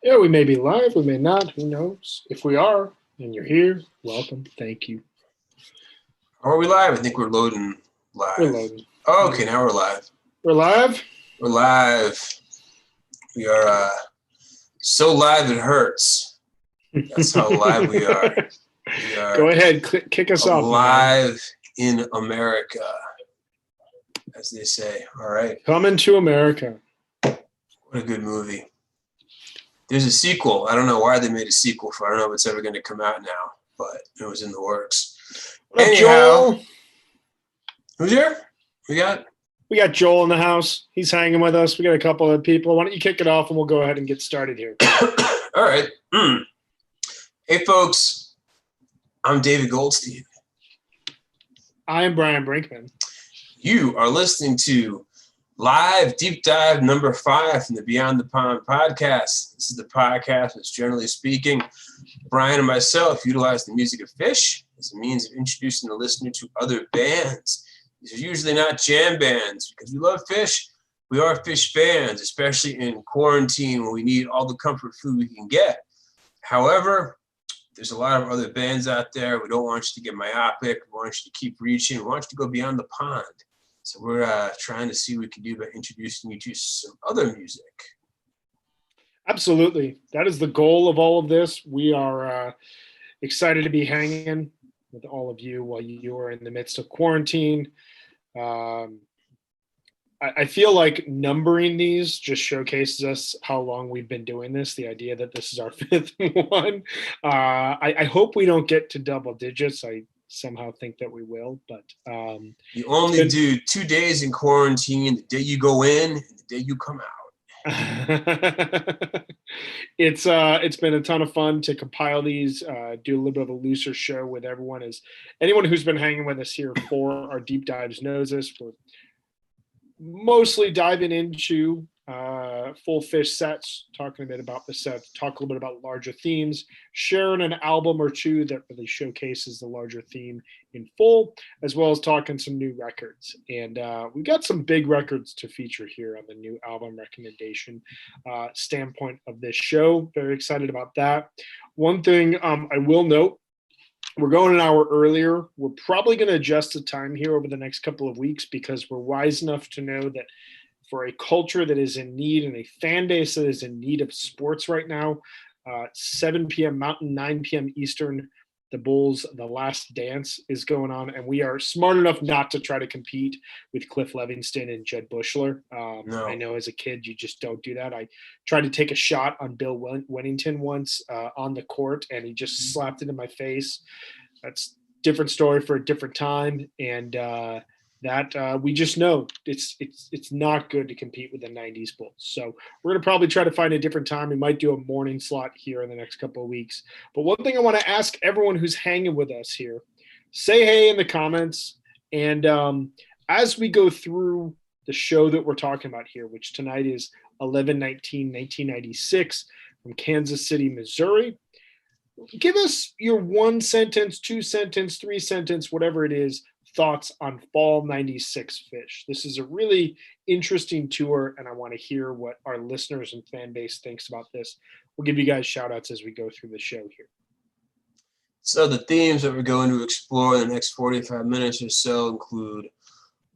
Yeah, we may be live, we may not. Who knows? If we are, and you're here, welcome. Thank you. Are we live? I think we're loading We're live. loading. Oh, okay, now we're live. We're live? We're live. We are so live it hurts. That's how live we are. We Go are ahead, kick us off, man. live in America, as they say. All right. Coming to America. What a good movie. There's a sequel. I don't know why they made a sequel for. I don't know if it's ever going to come out now, but it was in the works. What up, Anyhow, Joel? who's here? We got Joel in the house. He's hanging with us. We got a couple of people. Why don't you kick it off and we'll go ahead and get started here. All right. Hey, folks. I'm David Goldstein. I am Brian Brinkman. You are listening to Live Deep Dive number 5 from the Beyond the Pond podcast. This is the podcast that's, generally speaking, Brian and myself utilize the music of Phish as a means of introducing the listener to other bands. These are usually not jam bands because we love Phish. We are Phish fans, especially in quarantine when we need all the comfort food we can get. However, there's a lot of other bands out there. We don't want you to get myopic. We want you to keep reaching. We want you to go beyond the pond. So we're trying to see what we can do by introducing you to some other music. Absolutely. That is the goal of all of this. We are excited to be hanging with all of you while you are in the midst of quarantine. I feel like numbering these just showcases us how long we've been doing this. The idea that this is our 5th one. I hope we don't get to double digits. I somehow think that we will, but you only do 2 days in quarantine: the day you go in and the day you come out. It's been a ton of fun to compile these, do a little bit of a looser show with everyone. As anyone who's been hanging with us here for our deep dives knows this, we're mostly diving into full Phish sets, talking a bit about the set, talk a little bit about larger themes, sharing an album or two that really showcases the larger theme in full, as well as talking some new records. And we got some big records to feature here on the new album recommendation standpoint of this show. Very excited about that. One thing I will note, we're going an hour earlier. We're probably going to adjust the time here over the next couple of weeks because we're wise enough to know that for a culture that is in need and a fan base that is in need of sports right now, 7 p.m. Mountain, 9 p.m. Eastern, the Bulls' The Last Dance is going on, and we are smart enough not to try to compete with Cliff Levingston and Jed Bushler. No. I know as a kid you just don't do that. I tried to take a shot on Bill Wennington once on the court, and he just slapped it in my face. That's a different story for a different time, and that we just know it's not good to compete with the 90s Bulls. So we're going to probably try to find a different time. We might do a morning slot here in the next couple of weeks. But one thing I want to ask everyone who's hanging with us here, say hey in the comments. And as we go through the show that we're talking about here, which tonight is 11/19/1996 from Kansas City, Missouri, give us your 1 sentence, 2 sentence, 3 sentence, whatever it is, thoughts on Fall 96 Phish. This is a really interesting tour, and I want to hear what our listeners and fan base thinks about this. We'll give you guys shout outs as we go through the show here. So the themes that we're going to explore in the next 45 minutes or so include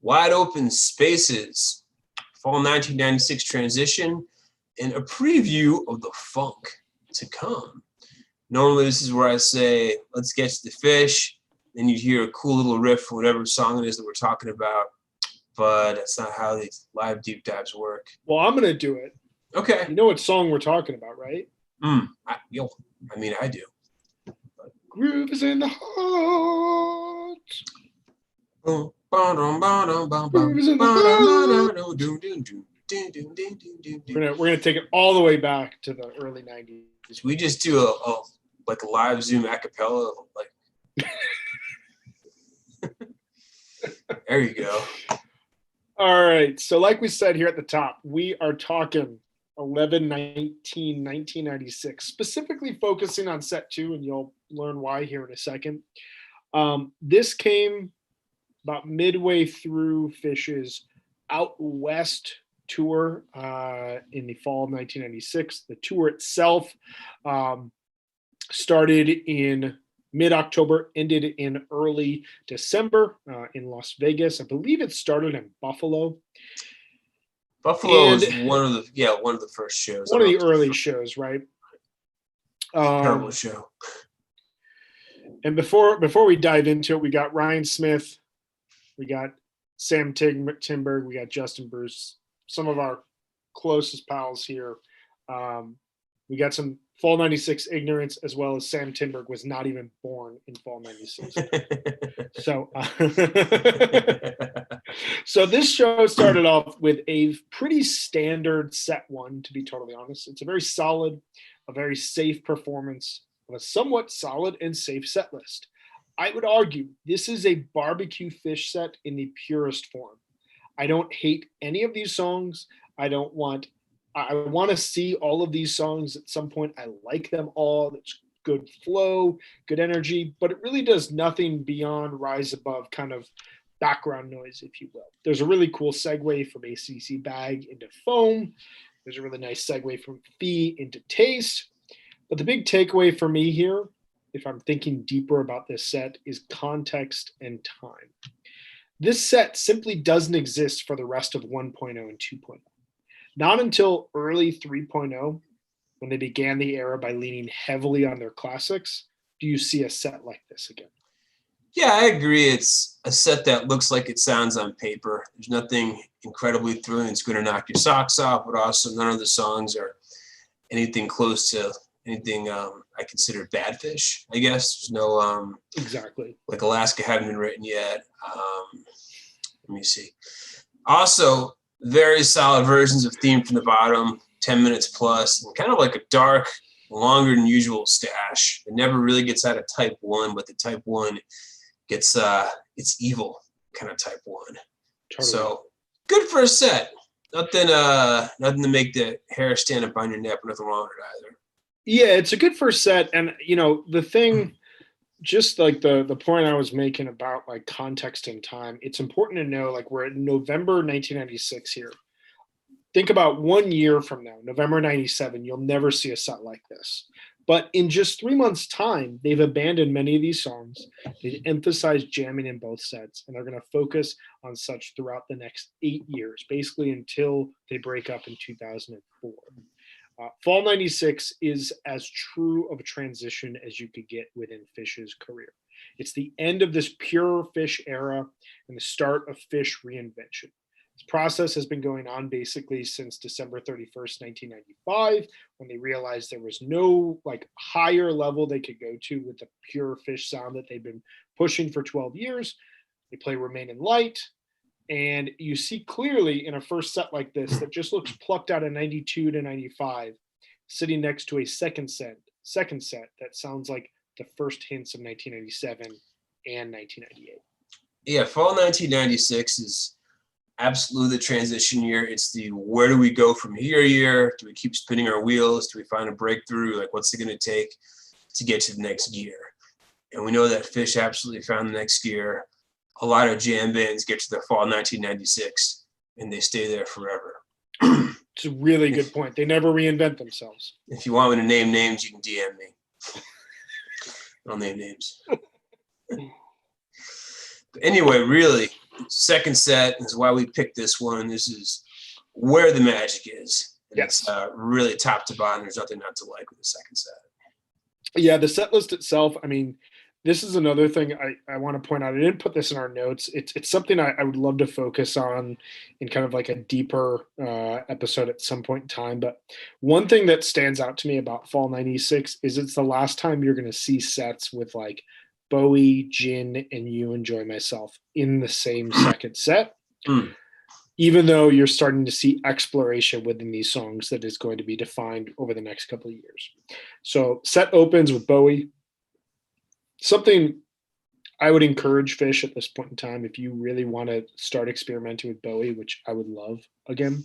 wide open spaces, Fall 1996 transition, and a preview of the funk to come. Normally this is where I say, let's get to the Phish. Then you hear a cool little riff for whatever song it is that we're talking about. But that's not how these live deep dives work. Well, I'm going to do it. Okay. You know what song we're talking about, right? I do. Groove is in the heart. Groove is in the heart. We're gonna take it all the way back to the early 90s. We just do a live Zoom a cappella, like. There you go. All right. So like we said here at the top, we are talking 11/19/1996, specifically focusing on set 2, and you'll learn why here in a second. This came about midway through Phish's out west tour in the fall of 1996. The tour itself started in mid-October, ended in early December in Las Vegas. I believe it started in Buffalo. Buffalo And was one of the first shows. one of the early shows, right? Terrible show. And before we dive into it, we got Ryan Smith, we got Sam Timberg, we got Justin Bruce, some of our closest pals here. We got some Fall 96 ignorance, as well as Sam Timberg was not even born in Fall 96. So, so this show started off with a pretty standard set one, to be totally honest. It's a very solid, a very safe performance of a somewhat solid and safe set list. I would argue this is a barbecue fish set in the purest form. I don't hate any of these songs. I want to see all of these songs at some point. I like them all. It's good flow, good energy, but it really does nothing beyond rise above kind of background noise, if you will. There's a really cool segue from ACC Bag into Foam. There's a really nice segue from Fee into Taste. But the big takeaway for me here, if I'm thinking deeper about this set, is context and time. This set simply doesn't exist for the rest of 1.0 and 2.0. Not until early 3.0, when they began the era by leaning heavily on their classics, do you see a set like this again. Yeah, I agree. It's a set that looks like it sounds on paper. There's nothing incredibly thrilling that's going to knock your socks off, but also none of the songs are anything close to anything I consider bad fish, I guess. There's no exactly like Alaska hadn't been written yet. Let me see. Also, very solid versions of Theme from the Bottom, 10 minutes plus, and kind of like a dark, longer than usual stash. It never really gets out of type 1, but the type 1 gets it's evil kind of type 1. Totally. So good for a set. Nothing to make the hair stand up on your neck, but nothing wrong with it either. Yeah, it's a good first set. And the thing, just like the point I was making about like context and time, it's important to know, like, we're in November 1996 here. Think about 1 year from now, November 97, you'll never see a set like this. But in just 3 months' time, they've abandoned many of these songs. They've emphasized jamming in both sets, and they're going to focus on such throughout the next 8 years, basically until they break up in 2004. Fall 96 is as true of a transition as you could get within Fish's career. It's the end of this pure Fish era and the start of Fish reinvention. This process has been going on basically since December 31st, 1995, when they realized there was no like higher level they could go to with the pure Fish sound that they've been pushing for 12 years. They play Remain in Light, and you see clearly in a first set like this that just looks plucked out of 92 to 95, sitting next to a second set that sounds like the first hints of 1997 and 1998. Yeah, fall 1996 is absolutely the transition year. It's the where do we go from here year. Do we keep spinning our wheels? Do we find a breakthrough? Like, what's it going to take to get to the next gear? And we know that Fish absolutely found the next gear. A lot of jam bands get to the fall 1996 and they stay there forever. It's a really good point. They never reinvent themselves. If you want me to name names, you can DM me. I'll name names. But anyway, really, second set is why we picked this one. This is where the magic is. And yes. It's really top to bottom. There's nothing not to like with the second set. Yeah, the set list itself, I mean, this is another thing I want to point out. I didn't put this in our notes. It's something I would love to focus on in kind of like a deeper episode at some point in time. But one thing that stands out to me about Fall 96 is it's the last time you're going to see sets with like Bowie, Gin, and You Enjoy Myself in the same second set. Even though you're starting to see exploration within these songs that is going to be defined over the next couple of years. So set opens with Bowie. Something I would encourage Fish at this point in time, if you really want to start experimenting with Bowie, which I would love again,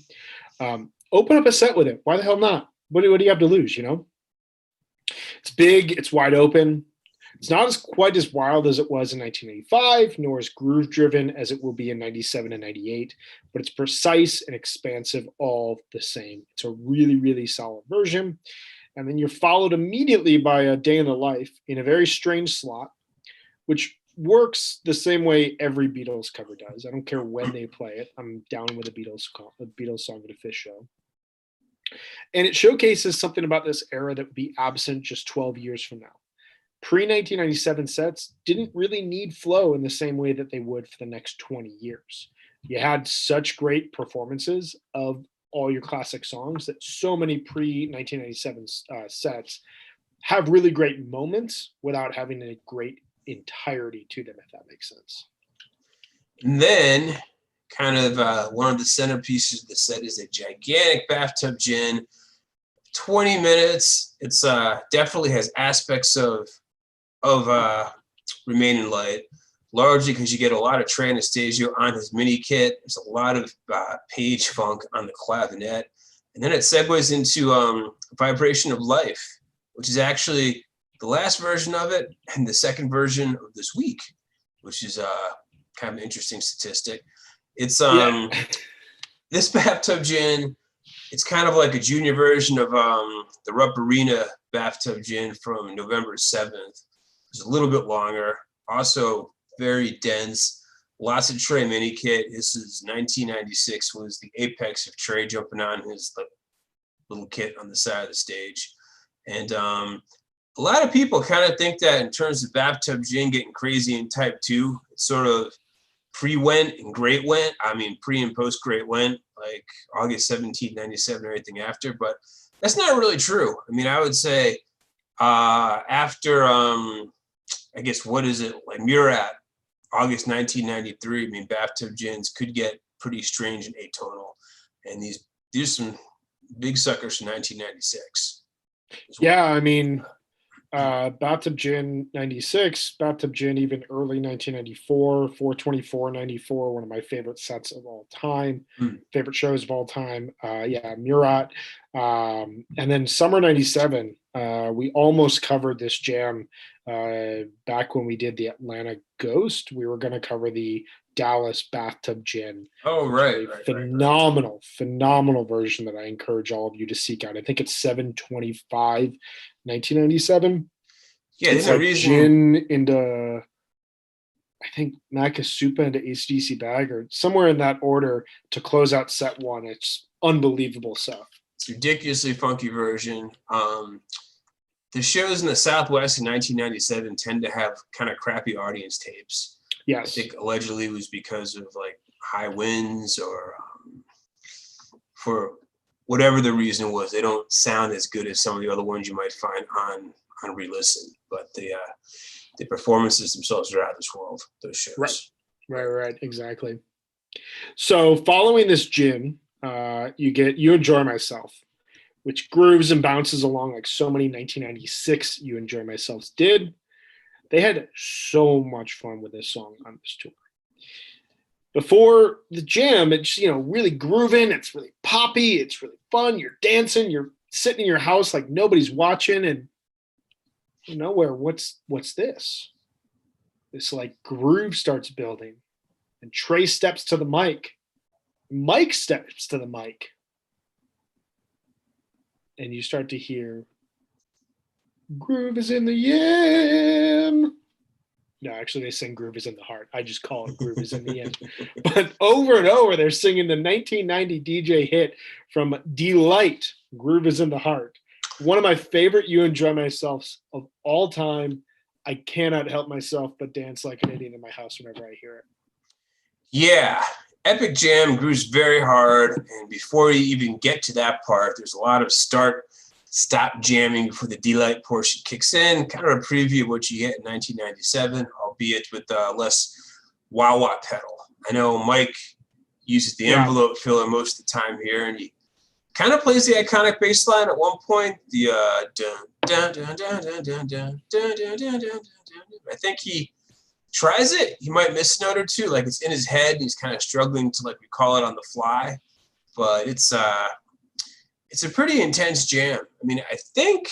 open up a set with it. Why the hell not? What do you have to lose, It's big. It's wide open. It's not quite as wild as it was in 1985, nor as groove-driven as it will be in 97 and 98, but it's precise and expansive all the same. It's a really, really solid version. And then you're followed immediately by A Day in the Life in a very strange slot, which works the same way every Beatles cover does. I don't care when they play it. I'm down with a Beatles song at a Fish show. And it showcases something about this era that would be absent just 12 years from now. Pre-1997 sets didn't really need flow in the same way that they would for the next 20 years. You had such great performances of all your classic songs that so many pre-1997 sets have really great moments without having a great entirety to them, if that makes sense. And then kind of one of the centerpieces of the set is a gigantic bathtub gin, 20 minutes. It's definitely has aspects of Remain in Light, largely because you get a lot of Trey Anastasio on his mini kit. There's a lot of Page funk on the clavinet. And then it segues into Vibration of Life, which is actually the last version of it and the second version of this week, which is kind of an interesting statistic. It's this bathtub gin, it's kind of like a junior version of the Rupp Arena bathtub gin from November 7th. It's a little bit longer, also very dense, lots of Trey mini kit. This is 1996, was the apex of Trey jumping on his little kit on the side of the stage. And a lot of people kind of think that in terms of bathtub gin getting crazy in Type 2, it's sort of pre-Went and great Went. I mean, pre and post great Went, like August 17, 97, everything after. But that's not really true. I mean, I would say after, I guess, what is it, like Murat, August 1993, I mean, bathtub gins could get pretty strange and atonal. And these are some big suckers from 1996. Yeah, I mean, bathtub gin 96, bathtub gin even early 1994, 424 94, one of my favorite sets of all time, favorite shows of all time. Yeah, Murat. And then summer 97, we almost covered this jam back when we did the Atlanta Ghost. We were going to cover the Dallas bathtub gin. Oh, right. Phenomenal version that I encourage all of you to seek out. I think it's 725 1997. Yeah, it's like gin into, I think, Makasupa into ACDC bag or somewhere in that order to close out set one. It's unbelievable stuff. It's a ridiculously funky version. The shows in the Southwest in 1997 tend to have kind of crappy audience tapes. Yes. I think allegedly it was because of like high winds or for whatever the reason was. They don't sound as good as some of the other ones you might find on re-listen, but the performances themselves are out of this world, those shows. Right, exactly. So following this gin, you Enjoy Myself, which grooves and bounces along like so many 1996 You Enjoy Myselfs did. They had so much fun with this song on this tour. Before the jam, it's really grooving, it's really poppy, it's really fun, you're dancing, you're sitting in your house like nobody's watching, and nowhere, what's this? This like groove starts building, and Trey steps to the mic. Mike steps to the mic. And you start to hear, groove is in the yam. No, actually, they sing groove is in the heart. I just call it groove is in the end. But over and over, they're singing the 1990 DJ hit from Delight, Groove is in the Heart. One of my favorite You Enjoy Myself of all time. I cannot help myself but dance like an idiot in my house whenever I hear it. Yeah, Epic Jam grooves very hard, and before you even get to that part, there's a lot of stop jamming before the delight portion kicks in, kind of a preview of what you get in 1997, albeit with less wah-wah pedal. I know Mike uses the envelope filler most of the time here, and he kind of plays the iconic bass line at one point, the dun, dun, dun, dun, dun, dun, dun, dun, dun, dun, dun. I think he tries it. He might miss a note or two, like it's in his head, and he's kind of struggling to like recall it on the fly. But it's a pretty intense jam. I mean, I think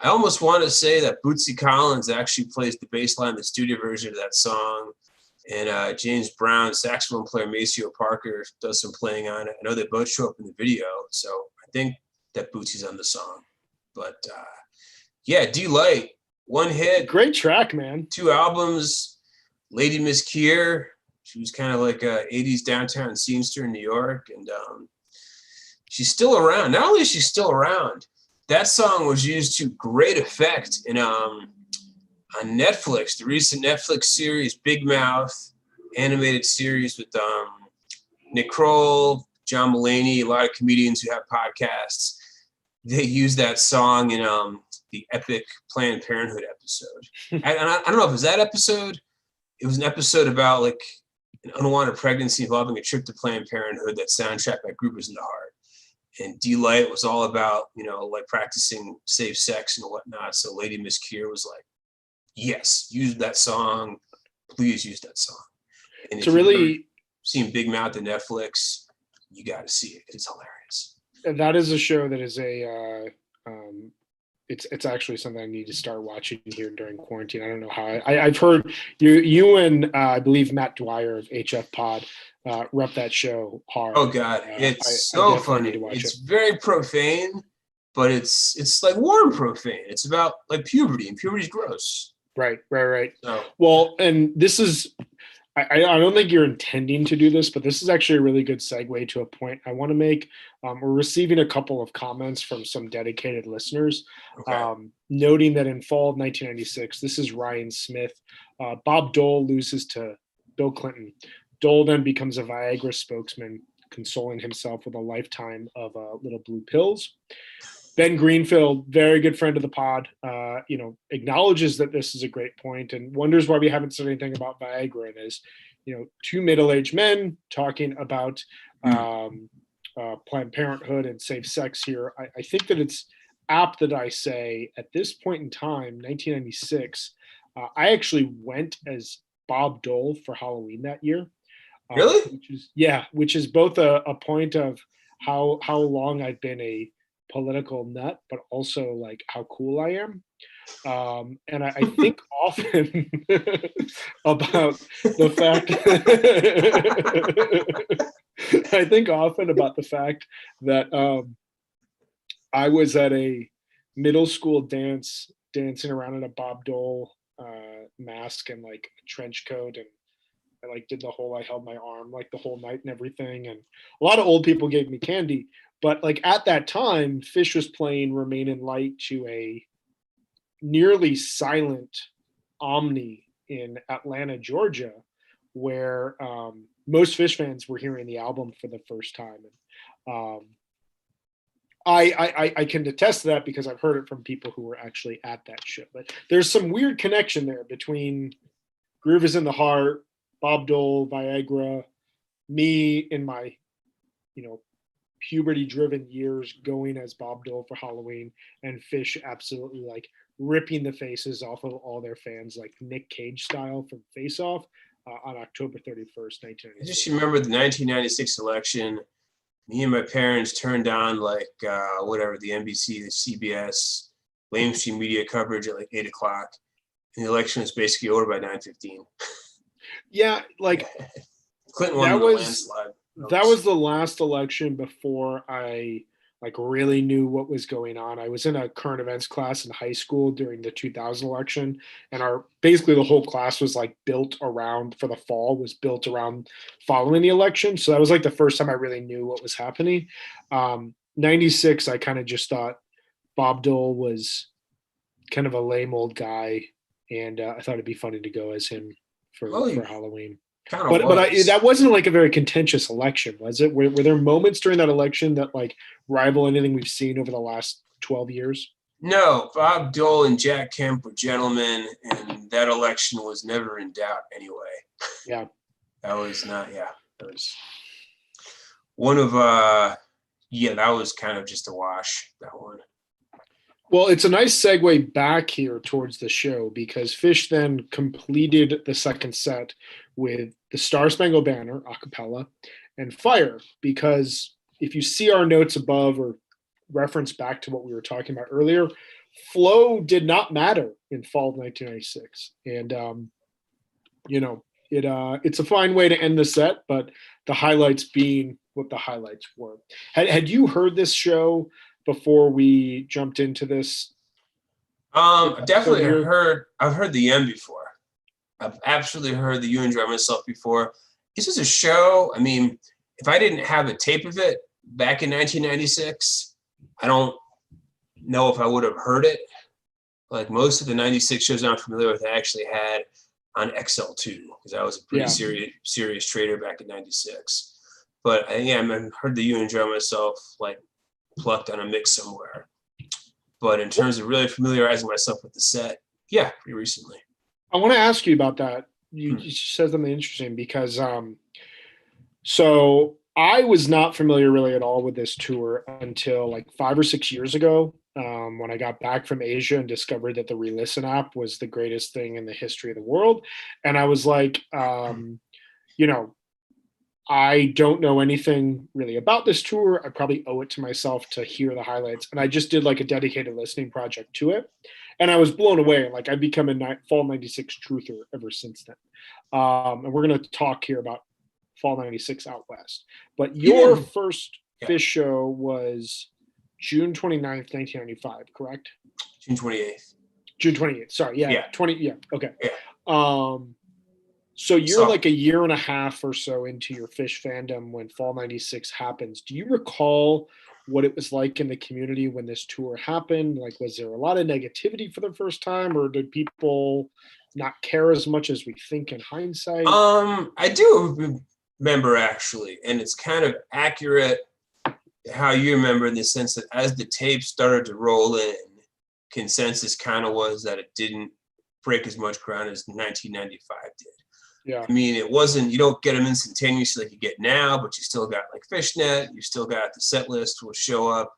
I almost want to say that Bootsy Collins actually plays the bass line, the studio version of that song. And James Brown, saxophone player Maceo Parker, does some playing on it. I know they both show up in the video, so I think that Bootsy's on the song. But yeah, D-Light, one hit. Great track, man. 2 albums. Lady Miss Kier, she was kind of like a 80s downtown scenester in New York. And she's still around. Not only is she still around, that song was used to great effect in on Netflix, the recent Netflix series Big Mouth, animated series with Nick Kroll, John Mulaney, a lot of comedians who have podcasts. They use that song in the epic Planned Parenthood episode. I don't know if it was that episode. It was an episode about like an unwanted pregnancy involving a trip to Planned Parenthood that soundtrack by Groovers in the Heart. And D-Light was all about, like practicing safe sex and whatnot. So Lady Miss Kier was like, yes, use that song. Please use that song. And if you've seen Big Mouth on Netflix, you got to see it. It's hilarious. And that is a show that is it's actually something I need to start watching here during quarantine. I don't know how. I've heard you and I believe Matt Dwyer of HF Pod rep that show hard. Oh God, it's so funny. It's very profane, but it's like warm profane. It's about like puberty, and puberty's gross. Right. So. Well, and this is, I don't think you're intending to do this, but this is actually a really good segue to a point I want to make. We're receiving a couple of comments from some dedicated listeners, noting that in fall of 1996, this is Ryan Smith, Bob Dole loses to Bill Clinton. Dole then becomes a Viagra spokesman, consoling himself with a lifetime of little blue pills. Ben Greenfield, very good friend of the pod, acknowledges that this is a great point and wonders why we haven't said anything about Viagra. And is, 2 middle-aged men talking about Planned Parenthood and safe sex here. I think that it's apt that I say at this point in time, 1996, I actually went as Bob Dole for Halloween that year. Really? Which is both a point of how long I've been a political nut, but also like how cool I am. And I think often about the fact that I was at a middle school dance dancing around in a Bob Dole mask and like a trench coat, and I like did the whole I held my arm like the whole night and everything, and a lot of old people gave me candy. But like at that time, Phish was playing Remain in Light to a nearly silent Omni in Atlanta, Georgia, where most Phish fans were hearing the album for the first time. And I can attest to that because I've heard it from people who were actually at that show. But there's some weird connection there between Groove is in the Heart, Bob Dole, Viagra, me in my, puberty-driven years going as Bob Dole for Halloween, and Phish absolutely like ripping the faces off of all their fans, like Nick Cage style from Face Off on October 31st, 1996. I just remember the 1996 election. Me and my parents turned on like the NBC, the CBS, mainstream media coverage at like 8 o'clock. And the election was basically over by 9:15. Yeah, like Clinton won the landslide. That was the last election before I like really knew what was going on. I was in a current events class in high school during the 2000 election, and basically the whole class was like built around following the election. So that was like the first time I really knew what was happening. 96, I kind of just thought Bob Dole was kind of a lame old guy, and I thought it'd be funny to go as him for Halloween. But that wasn't like a very contentious election, was it? Were there moments during that election that like rival anything we've seen over the last 12 years? No, Bob Dole and Jack Kemp were gentlemen, and that election was never in doubt anyway. Yeah. That was one of that was kind of just a wash, that one. Well, it's a nice segue back here towards the show because Phish then completed the second set with the Star Spangled Banner a cappella and Fire, because if you see our notes above or reference back to what we were talking about earlier, flow did not matter in fall of 1996. And, it's a fine way to end the set, but the highlights being what the highlights were. Had you heard this show before we jumped into this? I've heard the end before. I've absolutely heard the You Enjoy Myself before. This is a show. I mean, if I didn't have a tape of it back in 1996, I don't know if I would have heard it. Like most of the 96 shows I'm familiar with, I actually had on XL2 because I was a pretty serious trader back in 96. But I heard the You Enjoy Myself like plucked on a mix somewhere. But in terms of really familiarizing myself with the set, pretty recently. I want to ask you about that. You said something interesting because so I was not familiar really at all with this tour until like 5 or 6 years ago, when I got back from Asia and discovered that the Relisten app was the greatest thing in the history of the world. And I was like, I don't know anything really about this tour. I probably owe it to myself to hear the highlights. And I just did like a dedicated listening project to it. And I was blown away. Like I've become a fall 96 truther ever since then. And we're going to talk here about fall 96 out West. But your first Fish show was June 29th, 1995, correct? June 28th. June 28th. Sorry. Yeah. 20. Yeah. Okay. Yeah. So you're like a year and a half or so into your Fish fandom when fall 96 happens. Do you recall what it was like in the community when this tour happened? Like, was there a lot of negativity for the first time, or did people not care as much as we think in hindsight? I do remember actually, and it's kind of accurate how you remember in the sense that as the tape started to roll in, consensus kind of was that it didn't break as much ground as 1995 did. Yeah. I mean, it wasn't, you don't get them instantaneously like you get now, but you still got like Fishnet, you still got the set list will show up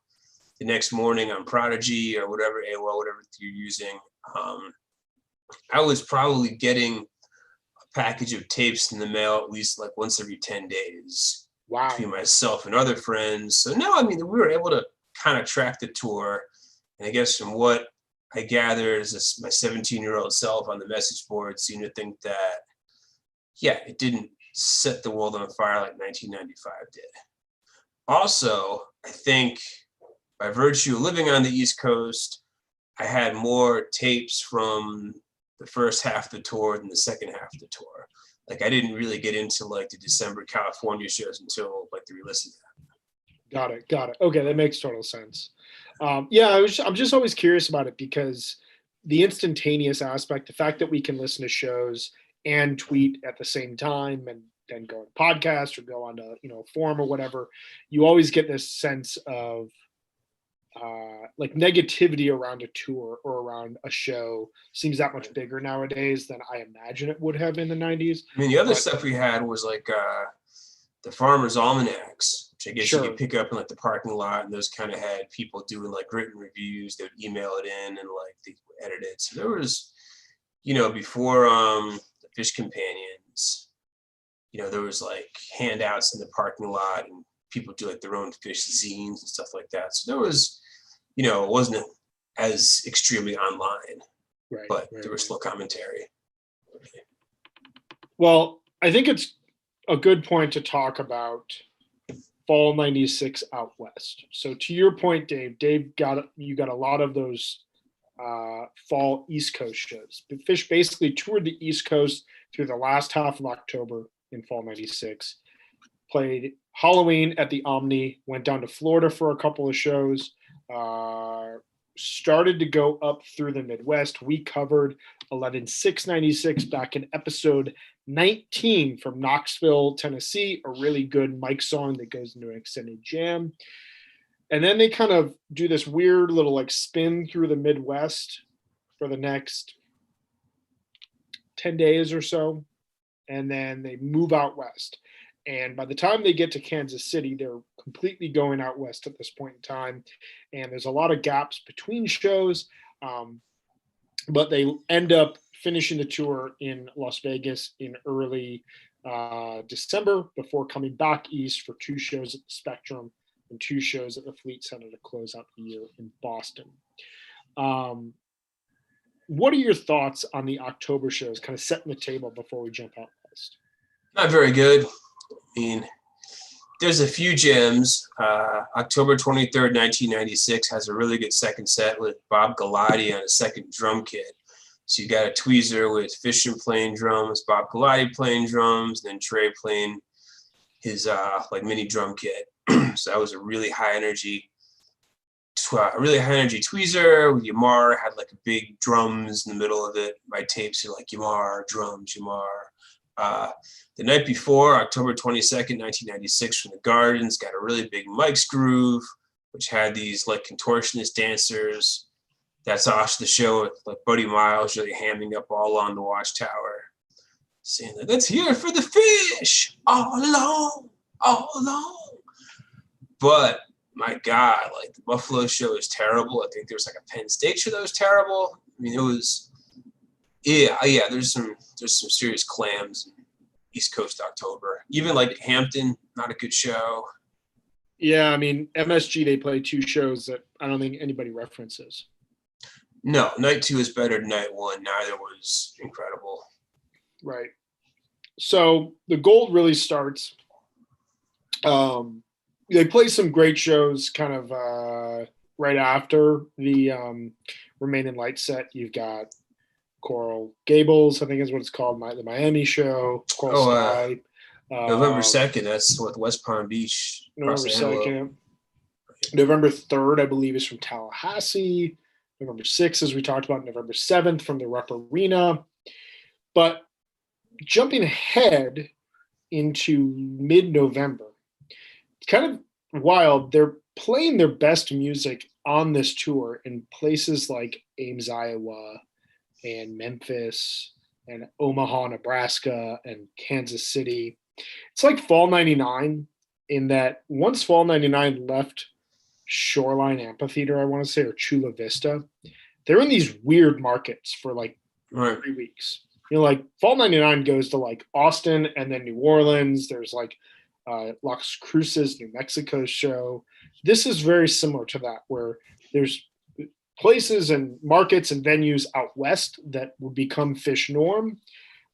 the next morning on Prodigy or whatever, AOL, whatever you're using. I was probably getting a package of tapes in the mail at least like once every 10 days. Wow. Between myself and other friends. So no, I mean, we were able to kind of track the tour. And I guess from what I gathered as my 17-year-old self on the message board seemed to think that, it didn't set the world on fire like 1995 did. Also, I think by virtue of living on the East Coast, I had more tapes from the first half of the tour than the second half of the tour. Like I didn't really get into like the December California shows until like the Relisten app. Got it. Okay, that makes total sense. I'm just always curious about it because the instantaneous aspect, the fact that we can listen to shows and tweet at the same time and then go on a podcast or go on to, a forum or whatever, you always get this sense of like negativity around a tour or around a show seems that much bigger nowadays than I imagine it would have in the 90s. I mean, the other stuff we had was like the Farmer's Almanacs, which I guess you could pick up in like the parking lot, and those kind of had people doing like written reviews. They would email it in and like they would edit it. So there was, before the Fish Companions, there was like handouts in the parking lot and people do like their own fish zines and stuff like that. So there was, it wasn't as extremely online, but there was still commentary. Well, I think it's a good point to talk about fall 96 out West. So to your point, Dave you got a lot of those fall East Coast shows. The Fish basically toured the East Coast through the last half of October in fall 96, played Halloween at the Omni, went down to Florida for a couple of shows, started to go up through the Midwest. We covered 11/6/96 back in episode 19 from Knoxville, Tennessee, a really good Mike song that goes into an extended jam. And then they kind of do this weird little like spin through the Midwest for the next 10 days or so. And then they move out West. And by the time they get to Kansas City, they're completely going out West at this point in time. And there's a lot of gaps between shows. But they end up finishing the tour in Las Vegas in early December before coming back east for 2 shows at the Spectrum and 2 shows at the Fleet Center to close out the year in Boston. What are your thoughts on the October shows, kind of setting the table before we jump out west? Not very good. I mean, there's a few gems. October 23rd, 1996 has a really good second set with Bob Galati on a second drum kit. So you got a tweezer with Fisher playing drums, Bob Galati playing drums, and then Trey playing his mini drum kit. So that was a really high energy tweezer with Yamar. Had like a big drums in the middle of it. My tapes are like Yamar drums, Yamar. The night before, October 22nd, 1996, from the Gardens, got a really big Mike's Groove, which had these like contortionist dancers. That's off the show with like Buddy Miles really hamming up all on the Watchtower, saying that let's hear for the fish all along, all along. But my God, like the Buffalo show is terrible. I think there was like a Penn State show that was terrible. I mean, it was, yeah. There's some serious clams in East Coast October. Even like Hampton, not a good show. Yeah, I mean, MSG, they play 2 shows that I don't think anybody references. No, night 2 is better than night 1. Neither was incredible. Right. So the gold really starts. They play some great shows kind of right after the Remaining Light set. You've got Coral Gables, I think is what it's called, the Miami show. Coral Sky. November 2nd, that's what West Palm Beach. November 2nd. November 3rd, I believe, is from Tallahassee. November 6th, as we talked about, November 7th from the Rupp Arena. But jumping ahead into mid-November, it's kind of wild. They're playing their best music on this tour in places like Ames, Iowa, and Memphis, and Omaha, Nebraska, and Kansas City. It's like Fall 99 in that once Fall 99 left Shoreline Amphitheater, I want to say, or Chula Vista, they're in these weird markets for like 3 weeks. You know, like Fall 99 goes to like Austin and then New Orleans. There's like Las Cruces, New Mexico show. This is very similar to that, where there's places and markets and venues out west that would become Phish norm,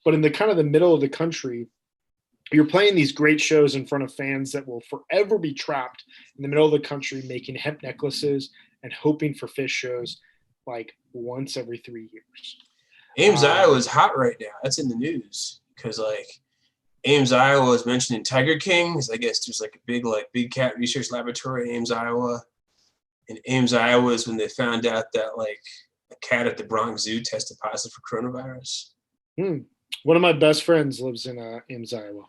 but in the kind of the middle of the country, you're playing these great shows in front of fans that will forever be trapped in the middle of the country making hemp necklaces and hoping for Phish shows like once every 3 years. Ames, Iowa is hot right now. That's in the news because like Ames, Iowa is mentioned in Tiger Kings. I guess there's like a big cat research laboratory in Ames, Iowa. In Ames, Iowa is when they found out that like a cat at the Bronx Zoo tested positive for coronavirus. One of my best friends lives in Ames, Iowa.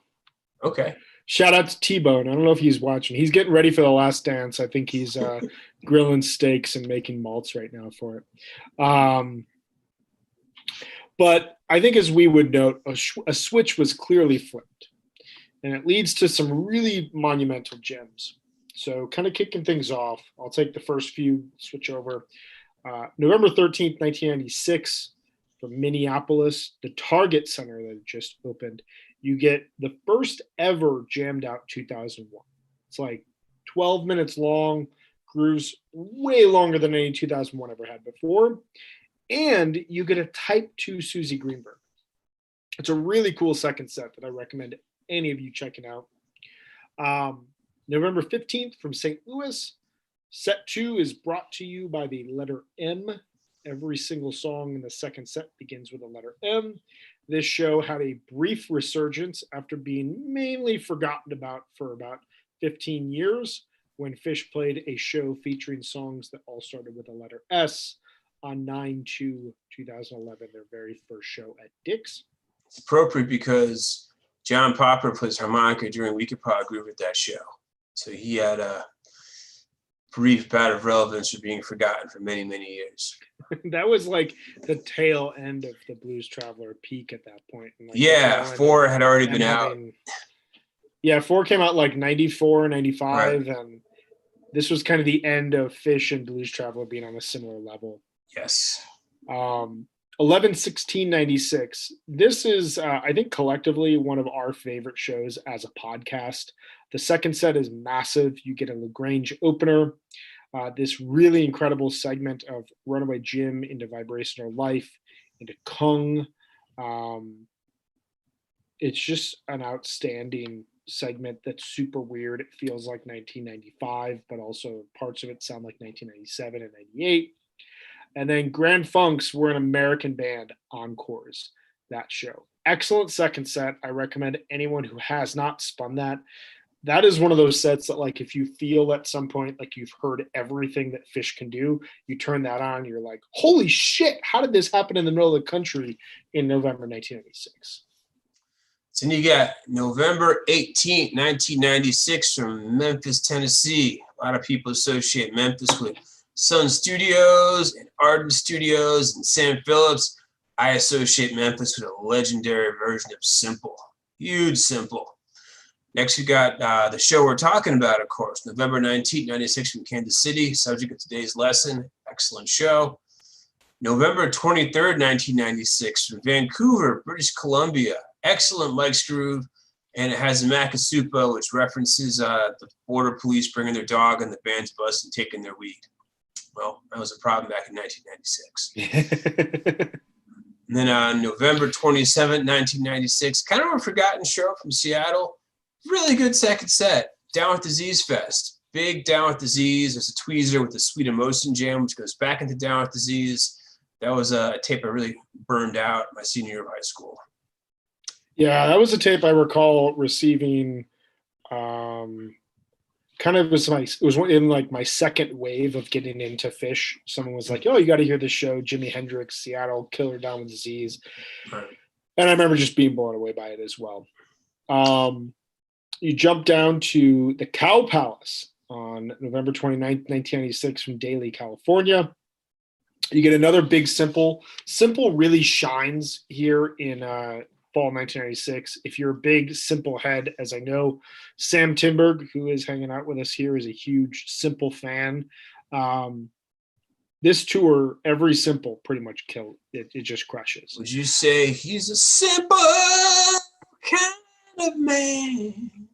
Okay. Shout out to T-Bone. I don't know if he's watching. He's getting ready for The Last Dance. I think he's grilling steaks and making malts right now for it. But I think, as we would note, a switch was clearly flipped. And it leads to some really monumental gems. So kind of kicking things off, I'll take the first few, switch over. November 13th, 1996, from Minneapolis, the Target Center that just opened. You get the first ever Jammed Out 2001. It's like 12 minutes long, grooves way longer than any 2001 ever had before. And you get a Type 2 Susie Greenberg. It's a really cool second set that I recommend any of you checking out. November 15th from St. Louis. Set 2 is brought to you by the letter M. Every single song in the second set begins with a letter M. This show had a brief resurgence after being mainly forgotten about for about 15 years when Phish played a show featuring songs that all started with a letter S on 9/2/2011, their very first show at Dick's. It's appropriate because John Popper plays harmonica during Weekapaw Groove at that show. So he had a brief bout of relevance for being forgotten for many, many years. That was like the tail end of the Blues Traveler peak at that point. And like 4 had already been out. Yeah, 4 came out like 94, 95, right. And this was kind of the end of Phish and Blues Traveler being on a similar level. Yes. 11/16/96. This is, I think, collectively one of our favorite shows as a podcast. The second set is massive. You get a LaGrange opener, this really incredible segment of Runaway Jim into Vibrational Life, into Kung. It's just an outstanding segment that's super weird. It feels like 1995, but also parts of it sound like 1997 and 98. And then Grand Funk's We're an American Band encores that show. Excellent second set. I recommend anyone who has not spun that. That is one of those sets that, like, if you feel at some point like you've heard everything that Fish can do, you turn that on, you're like, holy shit, how did this happen in the middle of the country in November 1996? So then you got November 18th, 1996 from Memphis, Tennessee. A lot of people associate Memphis with Sun Studios and Arden Studios and Sam Phillips. I associate Memphis with a legendary version of Simple. Huge Simple. Next, we got the show we're talking about, of course, November 19th, 96 from Kansas City, subject of today's lesson. Excellent show. November 23rd, 1996 from Vancouver, British Columbia. Excellent Mike's Groove, and it has a Makasupa, which references the border police bringing their dog on the band's bus and taking their weed. Well, that was a problem back in 1996. And then on November 27th, 1996, kind of a forgotten show from Seattle. Really good second set. Down with Disease Fest. Big Down with Disease. There's a tweezer with the Sweet Emotion Jam, which goes back into Down with Disease. That was a tape I really burned out my senior year of high school. Yeah, that was a tape I recall receiving. Kind of was it was in like my second wave of getting into Fish. Someone was like, "Oh, you got to hear this show, Jimi Hendrix, Seattle, Killer, Down with Disease," Right. And I remember just being blown away by it as well. You jump down to the Cow Palace on November 29th, 1996 from Daly, California. You get another big Simple. Simple really shines here in fall 1996. If you're a big Simple head, as I know, Sam Timberg, who is hanging out with us here, is a huge Simple fan. This tour, every Simple pretty much killed it. It just crushes. Would you say he's a simple kind of man?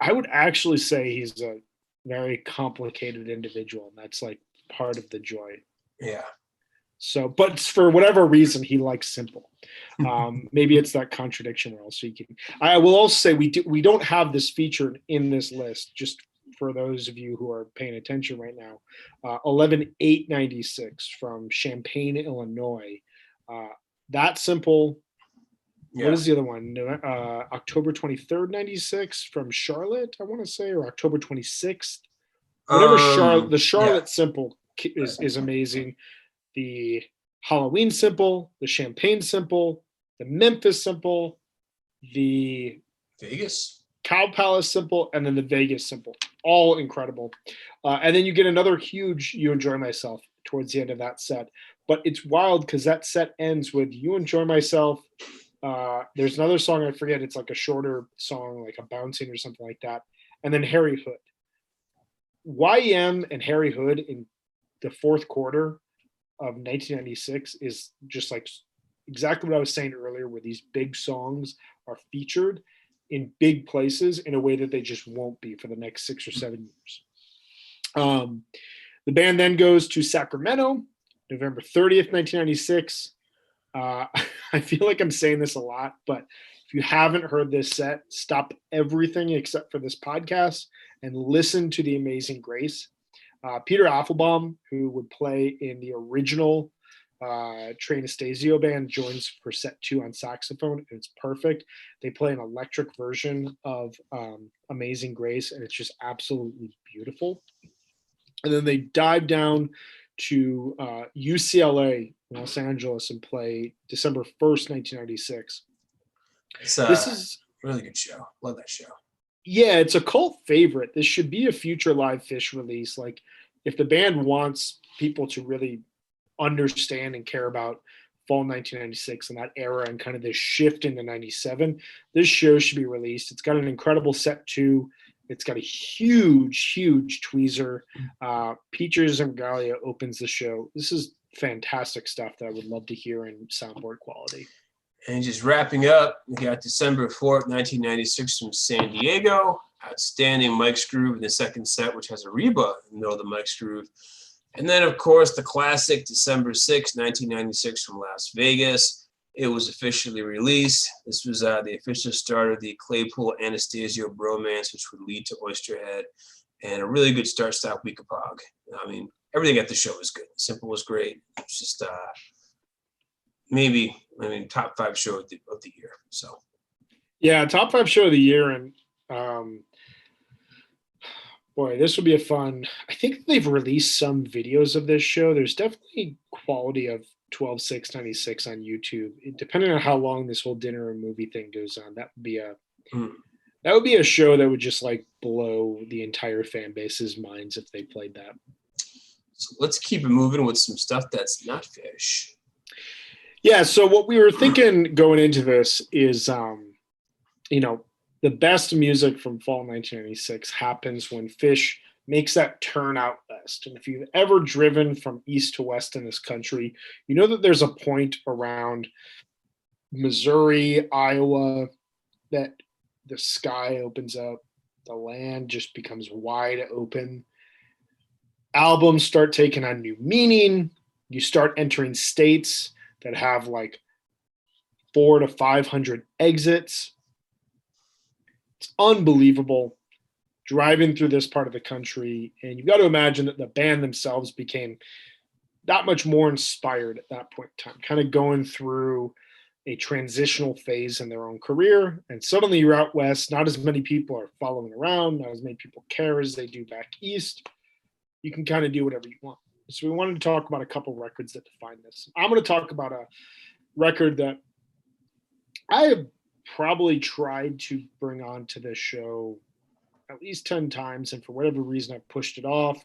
I would actually say he's a very complicated individual, and that's like part of the joy. Yeah. So, but for whatever reason, he likes Simple. Maybe it's that contradiction we're all seeking. I will also say we don't have this featured in this list, just for those of you who are paying attention right now. 11/8/96 from Champaign, Illinois. That Simple. Yeah. What is the other one? October 23rd, 96 from Charlotte, I want to say, or October 26th. Whatever. The Charlotte Simple is amazing. The Halloween Simple, the Champagne Simple, the Memphis Simple, the Vegas Cow Palace Simple, and then the Vegas Simple. All incredible. And then you get another huge You Enjoy Myself towards the end of that set. But it's wild because that set ends with You Enjoy Myself. There's another song, I forget, it's like a shorter song, like a bouncing or something like that. And then Harry Hood. YM and Harry Hood in the fourth quarter of 1996 is just like exactly what I was saying earlier, where these big songs are featured in big places in a way that they just won't be for the next 6 or 7 years. The band then goes to Sacramento, November 30th, 1996. I feel like I'm saying this a lot, but if you haven't heard this set, stop everything except for this podcast and listen to The Amazing Grace. Peter Applebaum, who would play in the original Trey Anastasio band, joins for set 2 on saxophone, and it's perfect. They play an electric version of Amazing Grace, and it's just absolutely beautiful. And then they dive down to UCLA, Los Angeles, and play December 1st, 1996. This is a really good show. Love that show. Yeah, it's a cult favorite. This should be a future Live Fish release. Like, if the band wants people to really understand and care about fall 1996 and that era and kind of this shift into 97, this show should be released. It's got an incredible set 2. It's got a huge, huge tweezer. Peaches and Galia opens the show. This is fantastic stuff that I would love to hear in soundboard quality. And just wrapping up, we got December 4th, 1996 from San Diego. Outstanding Mike's Groove in the second set, which has a reba in the middle of the Mike's Groove. And then, of course, the classic December 6th, 1996 from Las Vegas. It was officially released. This was the official start of the Claypool Anastasio bromance, which would lead to Oysterhead, and a really good start-stop week of Pog. I mean, everything at the show was good. Simple was great. It's just top 5 show of the year. So, yeah, top 5 show of the year, and boy, this will be a fun. I think they've released some videos of this show. There's definitely quality of 12/6/96 on YouTube. Depending on how long this whole dinner and movie thing goes on, that would be a show that would just like blow the entire fan base's minds if they played that. So let's keep it moving with some stuff that's not fish. Yeah. So what we were thinking going into this is, the best music from fall 1996 happens when Fish makes that turn out west. And if you've ever driven from east to west in this country, you know that there's a point around Missouri, Iowa, that the sky opens up, the land just becomes wide open. Albums start taking on new meaning. You start entering states that have like 400 to 500 exits. It's unbelievable driving through this part of the country. And you've got to imagine that the band themselves became that much more inspired at that point in time, kind of going through a transitional phase in their own career. And suddenly you're out west. Not as many people are following around. Not as many people care as they do back east. You can kind of do whatever you want. So we wanted to talk about a couple records that define this. I'm going to talk about a record that I have probably tried to bring on to this show at least 10 times. And for whatever reason, I've pushed it off,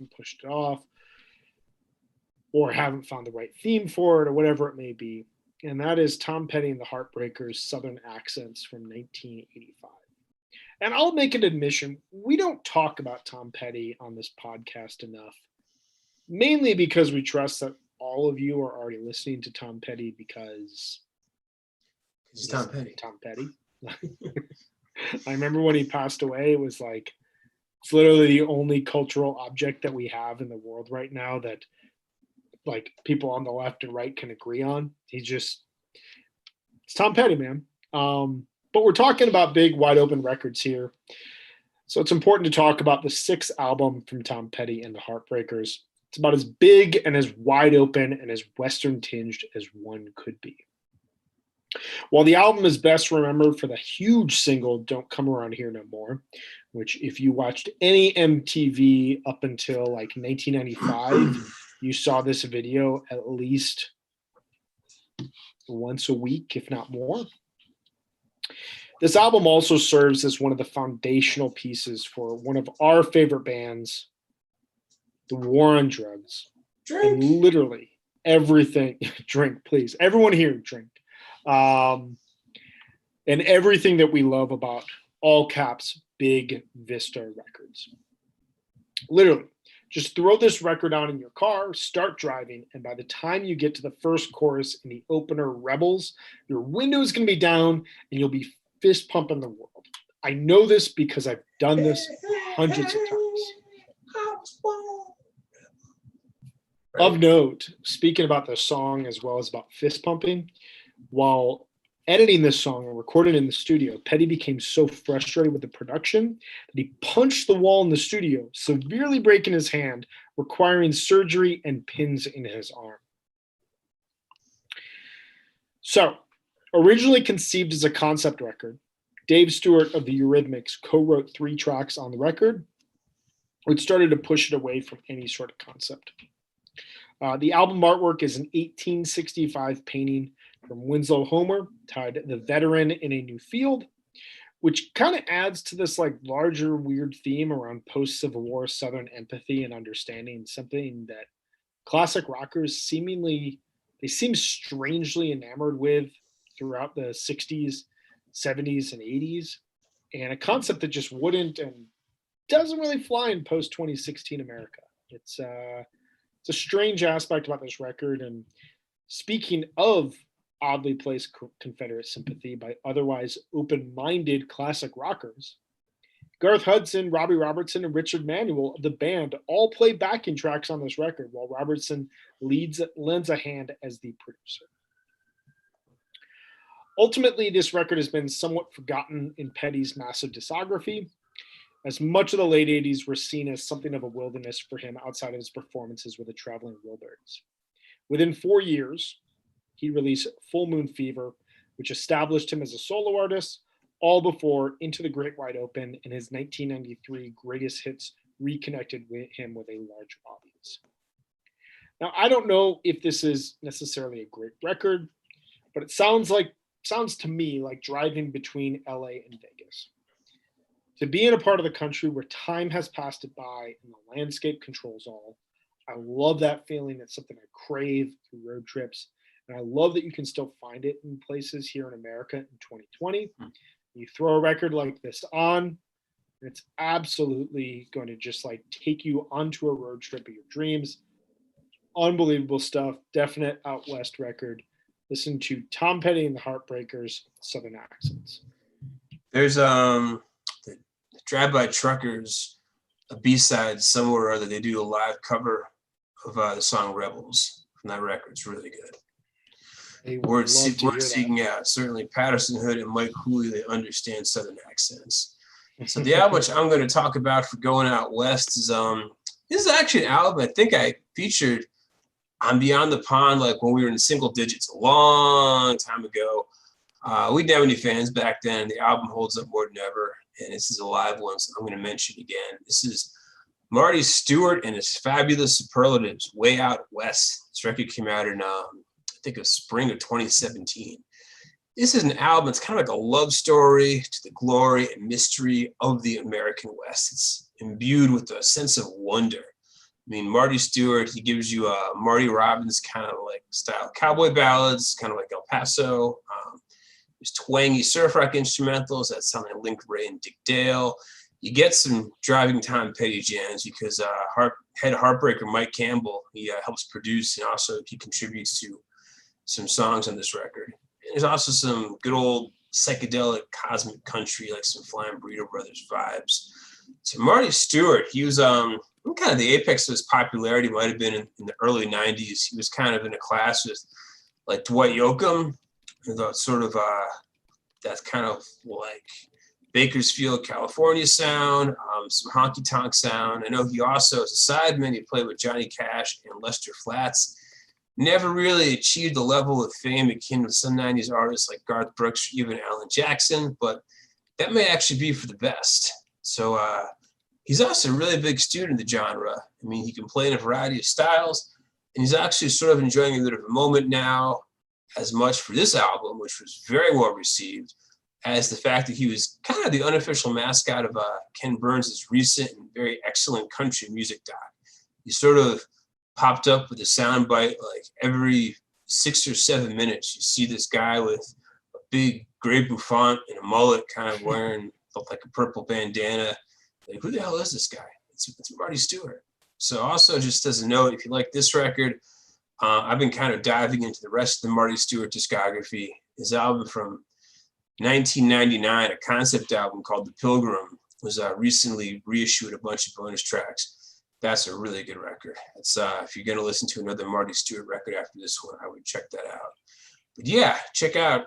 or haven't found the right theme for it, or whatever it may be. And that is Tom Petty and the Heartbreakers' Southern Accents from 1985. And I'll make an admission, we don't talk about Tom Petty on this podcast enough, mainly because we trust that all of you are already listening to Tom Petty because he's Tom Petty. Tom Petty. I remember when he passed away, it was like, it's literally the only cultural object that we have in the world right now that like people on the left and right can agree on. It's Tom Petty, man. But we're talking about big, wide open records here. So it's important to talk about the 6th album from Tom Petty and the Heartbreakers. It's about as big and as wide open and as Western tinged as one could be. While the album is best remembered for the huge single Don't Come Around Here No More, which if you watched any MTV up until like 1995, you saw this video at least once a week, if not more. This album also serves as one of the foundational pieces for one of our favorite bands, The War on Drugs. Drink. And literally everything, drink, please. Everyone here drink. And everything that we love about all caps, Big Vista Records. Literally, just throw this record on in your car, start driving, and by the time you get to the first chorus in the opener, Rebels, your window is going to be down and you'll be fist pumping the world. I know this because I've done this hundreds of times. Of note, speaking about the song as well as about fist pumping, while editing this song and recording in the studio, Petty became so frustrated with the production that he punched the wall in the studio, severely breaking his hand, requiring surgery and pins in his arm. So, originally conceived as a concept record, Dave Stewart of the Eurythmics co-wrote 3 tracks on the record, which started to push it away from any sort of concept. The album artwork is an 1865 painting from Winslow Homer, titled The Veteran in a New Field, which kind of adds to this like larger weird theme around post-Civil War Southern empathy and understanding, something that classic rockers seem strangely enamored with throughout the 60s, 70s, and 80s, and a concept that just wouldn't and doesn't really fly in post-2016 America. It's It's a strange aspect about this record. And speaking of oddly placed Confederate sympathy by otherwise open-minded classic rockers, Garth Hudson, Robbie Robertson, and Richard Manuel of the band all play backing tracks on this record, while Robertson lends a hand as the producer. Ultimately, this record has been somewhat forgotten in Petty's massive discography, as much of the late 80s were seen as something of a wilderness for him outside of his performances with the Traveling Wilburys. Within 4 years, he released Full Moon Fever, which established him as a solo artist, all before Into the Great Wide Open and his 1993 greatest hits reconnected with him with a large audience. Now, I don't know if this is necessarily a great record, but it sounds to me like driving between LA and Vegas. To be in a part of the country where time has passed it by and the landscape controls all, I love that feeling. It's something I crave through road trips. And I love that you can still find it in places here in America in 2020. You throw a record like this on, and it's absolutely going to just like take you onto a road trip of your dreams. Unbelievable stuff. Definite out west record. Listen to Tom Petty and the Heartbreakers, Southern Accents. There's the Drive-By Truckers, a B-side somewhere or other. They do a live cover of the song Rebels from that record. It's really good. Worth seeking out. Certainly Patterson Hood and Mike Hooley, they understand Southern accents. So the album which I'm going to talk about for going out west is this is actually an album I think I featured on Beyond the Pond, like when we were in single digits a long time ago. We didn't have any fans back then. The album holds up more than ever, and this is a live one, so I'm going to mention again. This is Marty Stuart and his Fabulous Superlatives, Way Out West. This record came out in, I think, of spring of 2017. This is an album. It's kind of like a love story to the glory and mystery of the American West. It's imbued with a sense of wonder. I mean, Marty Stuart, he gives you a Marty Robbins kind of like style cowboy ballads, kind of like El Paso. There's twangy surf rock instrumentals that sound like Link Ray and Dick Dale. You get some driving Tom Petty jams because head heartbreaker Mike Campbell, he helps produce, and also he contributes to some songs on this record. And there's also some good old psychedelic cosmic country, like some Flying Burrito Brothers vibes. So Marty Stuart, he was kind of the apex of his popularity might have been in the early 90s. He was kind of in a class with like Dwight Yoakam, the sort of that kind of like Bakersfield, California sound, some honky tonk sound. I know he also, as a sideman, he played with Johnny Cash and Lester Flatts. Never really achieved the level of fame akin to some 90s artists like Garth Brooks or even Alan Jackson, but that may actually be for the best. So he's also a really big student of the genre. I mean, he can play in a variety of styles, and he's actually sort of enjoying a bit of a moment now, as much for this album, which was very well received, as the fact that he was kind of the unofficial mascot of Ken Burns' recent and very excellent country music doc. He sort of popped up with a soundbite like every 6 or 7 minutes. You see this guy with a big gray bouffant and a mullet, kind of wearing like a purple bandana. Like, who the hell is this guy? It's Marty Stuart. So also, just as a note, if you like this record, I've been kind of diving into the rest of the Marty Stuart discography. His album from 1999, a concept album called The Pilgrim, was recently reissued a bunch of bonus tracks. That's a really good record. It's if you're going to listen to another Marty Stuart record after this one, I would check that out. But yeah, check out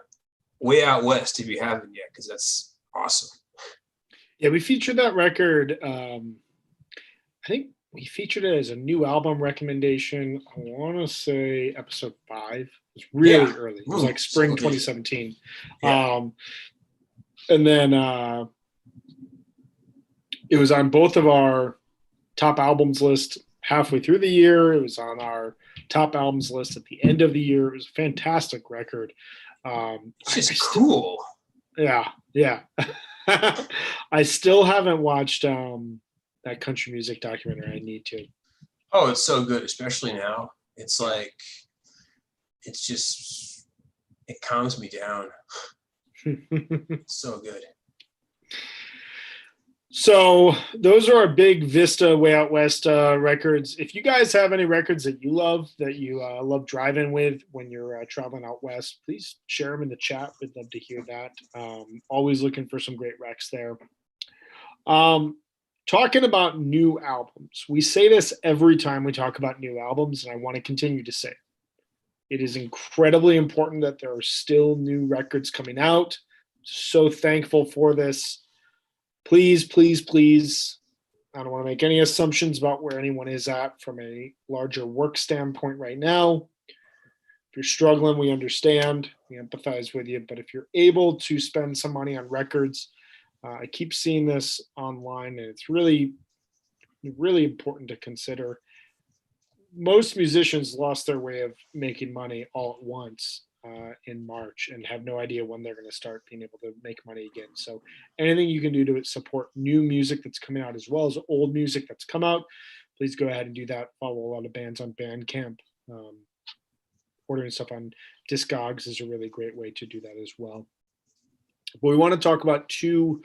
Way Out West if you haven't yet, because that's awesome. Yeah, we featured that record. I think we featured it as a new album recommendation. I want to say episode 5. It was really early. It was like spring 2017. Yeah. And then it was on both of our top albums list halfway through the year. It was on our top albums list at the end of the year. It was a fantastic record. It's just cool. Yeah. I still haven't watched that country music documentary. I need to. Oh, it's so good, especially now. It's like, it calms me down. It's so good. So those are our big Vista Way Out West records. If you guys have any records that you love, that you love driving with when you're traveling out west, please share them in the chat. We'd love to hear that. Always looking for some great recs there. Talking about new albums, we say this every time we talk about new albums, and I want to continue to say it is incredibly important that there are still new records coming out. So thankful for this. Please, please, please. I don't want to make any assumptions about where anyone is at from a larger work standpoint right now. If you're struggling, we understand. We empathize with you. But if you're able to spend some money on records, I keep seeing this online, and it's really, really important to consider. Most musicians lost their way of making money all at once in March and have no idea when they're going to start being able to make money again. So anything you can do to support new music that's coming out as well as old music that's come out, please go ahead and do that. Follow a lot of bands on Bandcamp. Ordering stuff on Discogs is a really great way to do that as well. But we want to talk about two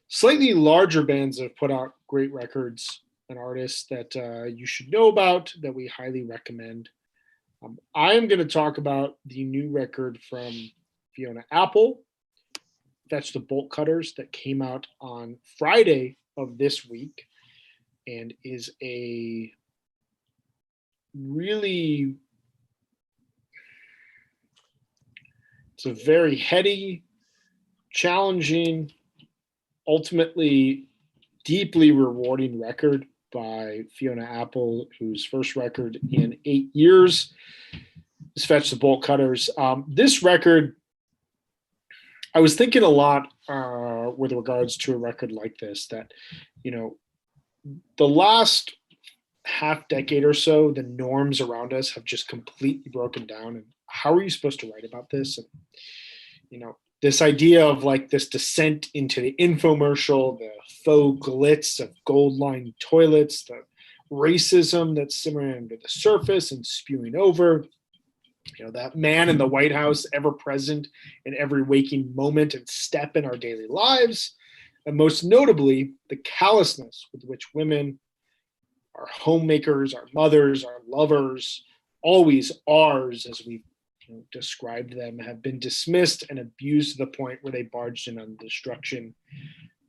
slightly larger bands that have put out great records and artists that you should know about, that we highly recommend. I am going to talk about the new record from Fiona Apple, Fetch the Bolt Cutters, that came out on Friday of this week and is a really, it's a very heady, challenging, ultimately deeply rewarding record by Fiona Apple, whose first record in 8 years is Fetch the Bolt Cutters. This record, I was thinking a lot with regards to a record like this, that, you know, the last half decade or so, the norms around us have just completely broken down. And how are you supposed to write about this? And, you know, this idea of like this descent into the infomercial, the faux glitz of gold-lined toilets, the racism that's simmering under the surface and spewing over, you know, that man in the White House ever present in every waking moment and step in our daily lives, and most notably, the callousness with which women, our homemakers, our mothers, our lovers, always ours, as we described them, have been dismissed and abused to the point where they barged in on destruction.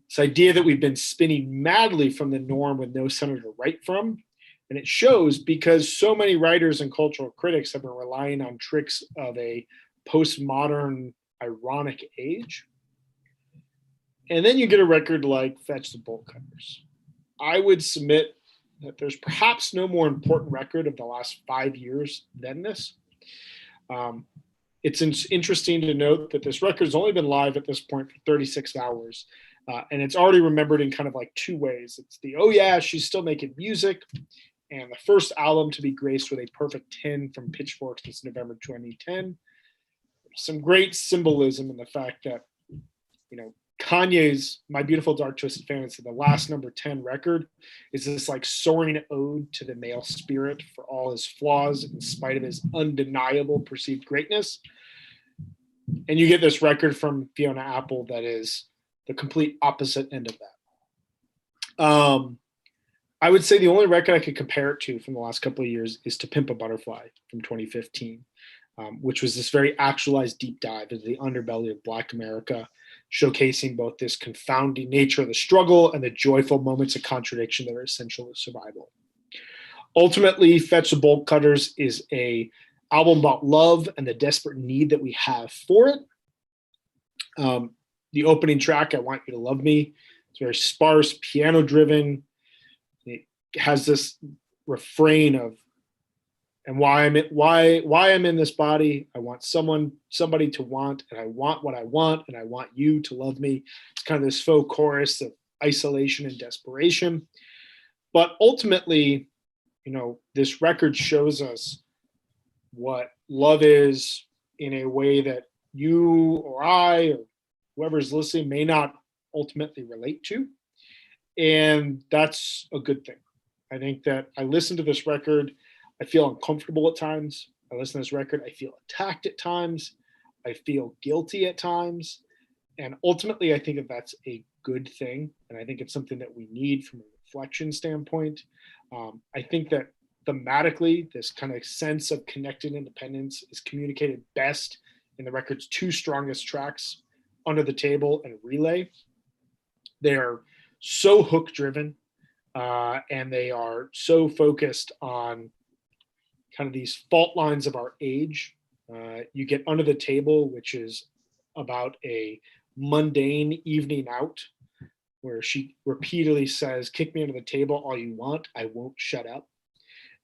This idea that we've been spinning madly from the norm with no center to write from. And it shows because so many writers and cultural critics have been relying on tricks of a postmodern, ironic age. And then you get a record like Fetch the Bolt Cutters. I would submit that there's perhaps no more important record of the last 5 years than this. It's interesting to note that this record's only been live at this point for 36 hours. And it's already remembered in kind of like two ways. It's the, oh yeah, she's still making music, and the first album to be graced with a perfect 10 from Pitchfork since November 2010. Some great symbolism in the fact that, you know, Kanye's My Beautiful Dark Twisted Fantasy, the last number 10 record, is this like soaring ode to the male spirit for all his flaws in spite of his undeniable perceived greatness. And you get this record from Fiona Apple that is the complete opposite end of that. I would say the only record I could compare it to from the last couple of years is To Pimp a Butterfly from 2015, which was this very actualized deep dive into the underbelly of Black America, showcasing both this confounding nature of the struggle and the joyful moments of contradiction that are essential to survival. Ultimately, Fetch the Bolt Cutters is a album about love and the desperate need that we have for it. The opening track, I Want You to Love Me, it's very sparse, piano-driven. It has this refrain of, and why I'm in this body. I want somebody to want, and I want what I want, and I want you to love me. It's kind of this faux chorus of isolation and desperation. But ultimately, you know, this record shows us what love is in a way that you or I or whoever's listening may not ultimately relate to. And that's a good thing. I think that I listen to this record, I feel uncomfortable at times. I listen to this record, I feel attacked at times. I feel guilty at times. And ultimately, I think that that's a good thing. And I think it's something that we need from a reflection standpoint. I think that thematically, this kind of sense of connected independence is communicated best in the record's two strongest tracks, Under the Table and Relay. They are so hook driven, and they are so focused on kind of these fault lines of our age. You get Under the Table, which is about a mundane evening out where she repeatedly says, "Kick me under the table all you want, I won't shut up."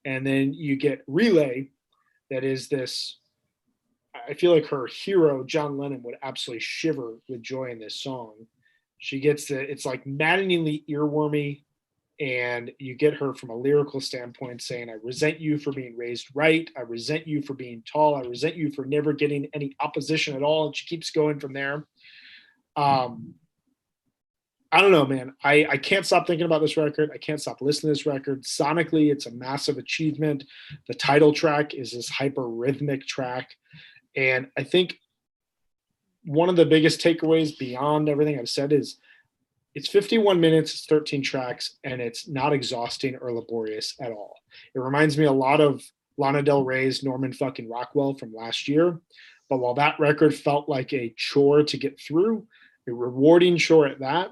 And then you get Relay, that is this, I feel like her hero, John Lennon, would absolutely shiver with joy in this song. She gets it's like maddeningly earwormy, and you get her from a lyrical standpoint saying, "I resent you for being raised right. I resent you for being tall. I resent you for never getting any opposition at all." And she keeps going from there. I don't know, man. I can't stop thinking about this record. I can't stop listening to this record. Sonically, it's a massive achievement. The title track is this hyper rhythmic track. And I think one of the biggest takeaways beyond everything I've said is it's 51 minutes, it's 13 tracks, and it's not exhausting or laborious at all. It reminds me a lot of Lana Del Rey's Norman fucking Rockwell from last year. But while that record felt like a chore to get through, a rewarding chore at that,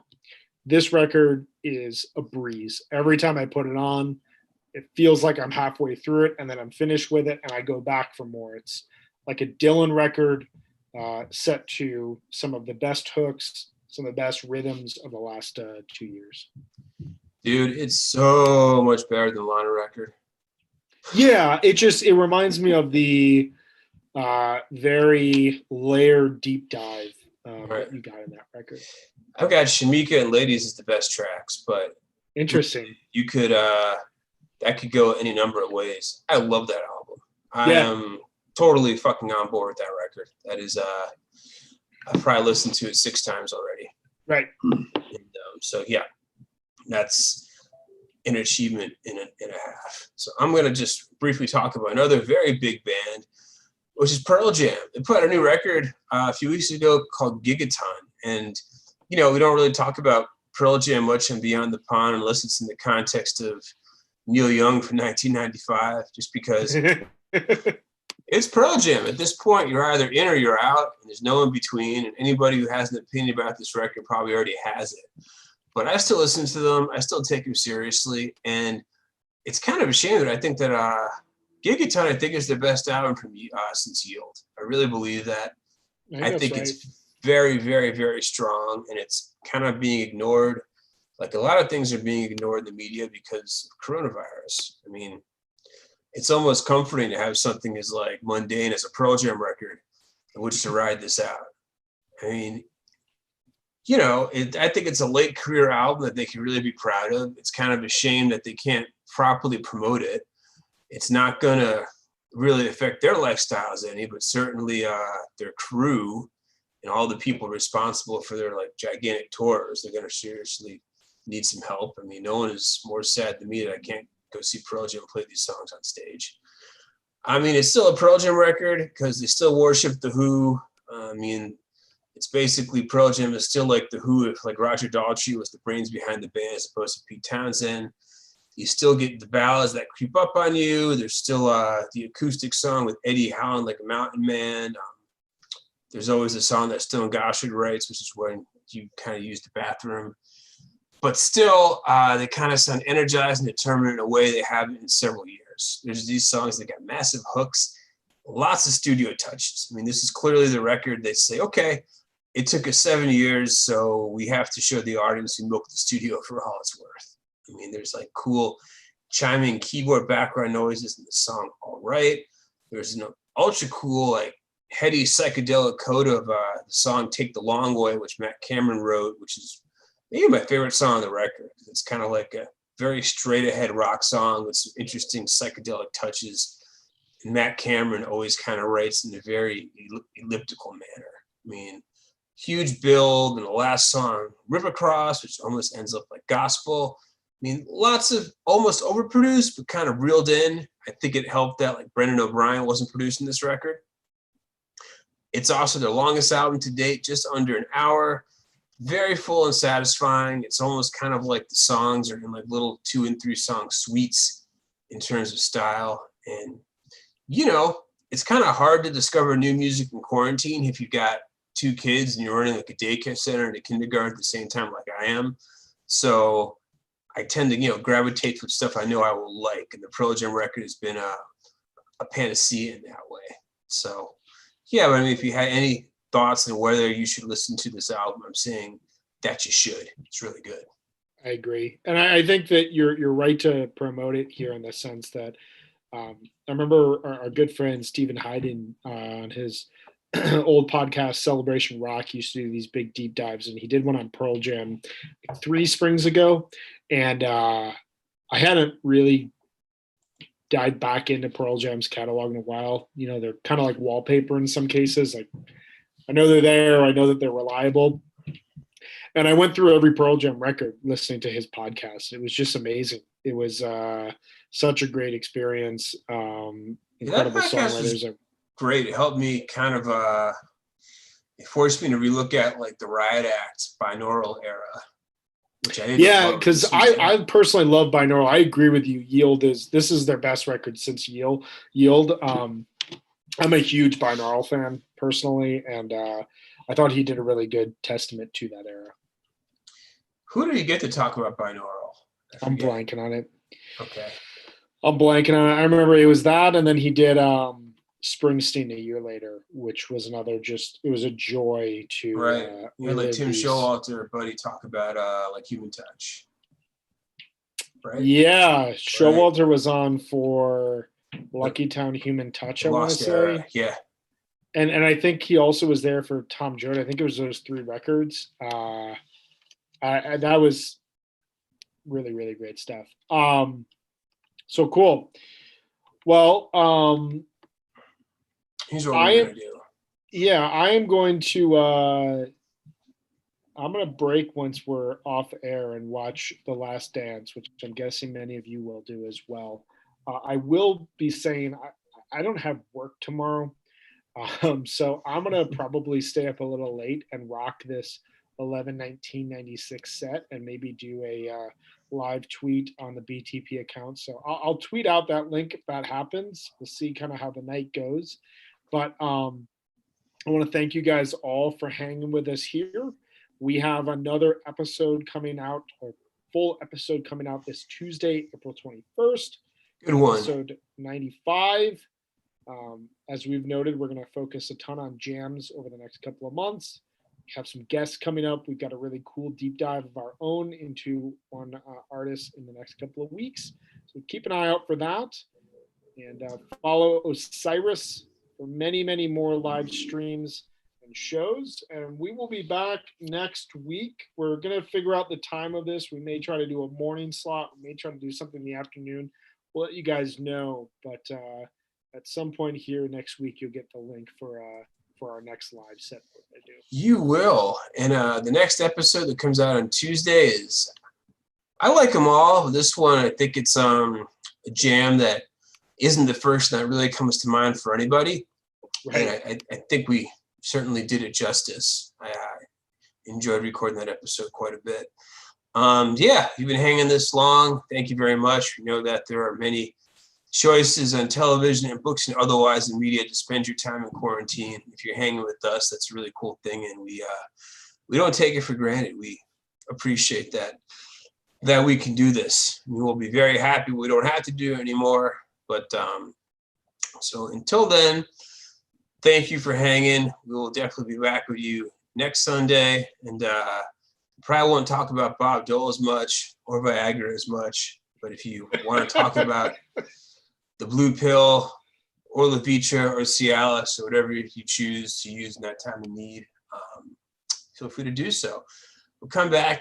this record is a breeze. Every time I put it on, it feels like I'm halfway through it, and then I'm finished with it, and I go back for more. It's like a Dylan record set to some of the best hooks, some of the best rhythms of the last 2 years. Dude, it's so much better than Lana record. Yeah, it reminds me of the very layered deep dive Right. that you got in that record. I've got Shamika and Ladies as the best tracks, but Interesting. you could that could go any number of ways. I love that album. I am totally fucking on board with that record. That is I've probably listened to it 6 times already. Right. And, so yeah, that's an achievement in a half. So I'm gonna just briefly talk about another very big band, which is Pearl Jam. They put out a new record a few weeks ago called Gigaton. And, you know, we don't really talk about Pearl Jam much and Beyond the Pond unless it's in the context of Neil Young from 1995, just because it's Pearl Jam. At this point, you're either in or you're out, and there's no in between. And anybody who has an opinion about this record probably already has it. But I still listen to them. I still take them seriously. And it's kind of a shame that I think that Gigaton, I think, is the best album from since Yield. I really believe that. I think it's very, very, very strong, and it's kind of being ignored. Like a lot of things are being ignored in the media because of coronavirus. I mean, it's almost comforting to have something as like mundane as a Pearl Jam record in which to ride this out. I mean, you know, I think it's a late career album that they can really be proud of. It's kind of a shame that they can't properly promote it. It's not going to really affect their lifestyles any, but certainly their crew and all the people responsible for their like gigantic tours, they're going to seriously need some help. I mean, no one is more sad than me that I can't go see Pearl Jam play these songs on stage. I mean, it's still a Pearl Jam record because they still worship the Who. I mean, it's basically Pearl Jam is still like the Who if like Roger Daltrey was the brains behind the band as opposed to Pete Townsend. You still get the ballads that creep up on you. There's still the acoustic song with Eddie howling like a mountain man. There's always a song that Stone Gossard writes, which is when you kind of use the bathroom. But still, they kind of sound energized and determined in a way they haven't in several years. There's these songs that got massive hooks, lots of studio touches. I mean, this is clearly the record they say, okay, it took us 7 years, so we have to show the audience who milked the studio for all it's worth. I mean, there's like cool chiming keyboard background noises in the song All Right. There's an ultra cool, like heady psychedelic coda of the song Take the Long Way, which Matt Cameron wrote, which is maybe my favorite song on the record. It's kind of like a very straight ahead rock song with some interesting psychedelic touches. And Matt Cameron always kind of writes in a very elliptical manner. I mean, huge build, and the last song, Rip Across, which almost ends up like gospel. I mean, lots of almost overproduced, but kind of reeled in. I think it helped that like Brendan O'Brien wasn't producing this record. It's also their longest album to date, just under an hour. Very full and satisfying. It's almost kind of like the songs are in like little 2 and 3 song suites in terms of style. And, you know, it's kind of hard to discover new music in quarantine if you've got 2 kids and you're running like a daycare center and a kindergarten at the same time like I am. So I tend to, gravitate towards stuff I know I will like. And the Pearl Jam record has been a panacea in that way. So, yeah, but I mean, if you had any thoughts on whether you should listen to this album, I'm saying that you should. It's really good. I agree. And I think that you're right to promote it here in the sense that I remember our good friend Stephen Hayden on his old podcast Celebration Rock used to do these big deep dives, and he did one on Pearl Jam like 3 springs ago. And I hadn't really dived back into Pearl Jam's catalog in a while. They're kind of like wallpaper in some cases. Like, I know they're there. I know that they're reliable. And I went through every Pearl Jam record listening to his podcast. It was just amazing. It was such a great experience. Incredible songwriters. Great. It helped me kind of, it forced me to relook at like the Riot Act binaural era. Which I didn't because I personally love binaural. I agree with you. This is their best record since Yield. I'm a huge binaural fan personally, and I thought he did a really good testament to that era. Who did he get to talk about binaural? I'm blanking on it. Okay. I'm blanking on it. I remember it was that, and then he did Springsteen a year later, which was it was a joy to like Tim Showalter, buddy, talk about like Human Touch. Right? Yeah, Showalter was on for Lucky Town, Human Touch, I want to say. Yeah. And I think he also was there for Tom Joad. I think it was those 3 records. That was really, really great stuff. So cool. Well, here's what we're going to do. Yeah, I am going to I'm going to break once we're off air and watch The Last Dance, which I'm guessing many of you will do as well. I will be saying I don't have work tomorrow. So I'm going to probably stay up a little late and rock this 11/19/96 set and maybe do a live tweet on the BTP account. So I'll tweet out that link if that happens. We'll see kind of how the night goes. But I want to thank you guys all for hanging with us here. We have another episode coming out, or full episode coming out this Tuesday, April 21st. Good one. Episode 95. As we've noted, we're going to focus a ton on jams over the next couple of months. We have some guests coming up. We've got a really cool deep dive of our own into one artist in the next couple of weeks. So keep an eye out for that. And follow Osiris for many, many more live streams and shows. And we will be back next week. We're going to figure out the time of this. We may try to do a morning slot. We may try to do something in the afternoon. We'll let you guys know. But at some point here next week, you'll get the link for our next live set. You will. And the next episode that comes out on Tuesday is, I like them all. This one, I think it's a jam that isn't the first that really comes to mind for anybody. Right. And I think we certainly did it justice. I enjoyed recording that episode quite a bit. Yeah, you've been hanging this long. Thank you very much. We know that there are many choices on television and books and otherwise in media to spend your time in quarantine. If you're hanging with us, that's a really cool thing, and we don't take it for granted. We appreciate that we can do this. We will be very happy we don't have to do it anymore. But so until then, thank you for hanging. We will definitely be back with you next Sunday, and probably won't talk about Bob Dole as much or Viagra as much. But if you want to talk about the Blue Pill or Levitra or Cialis or whatever you choose to use in that time of need, feel free to do so. We'll come back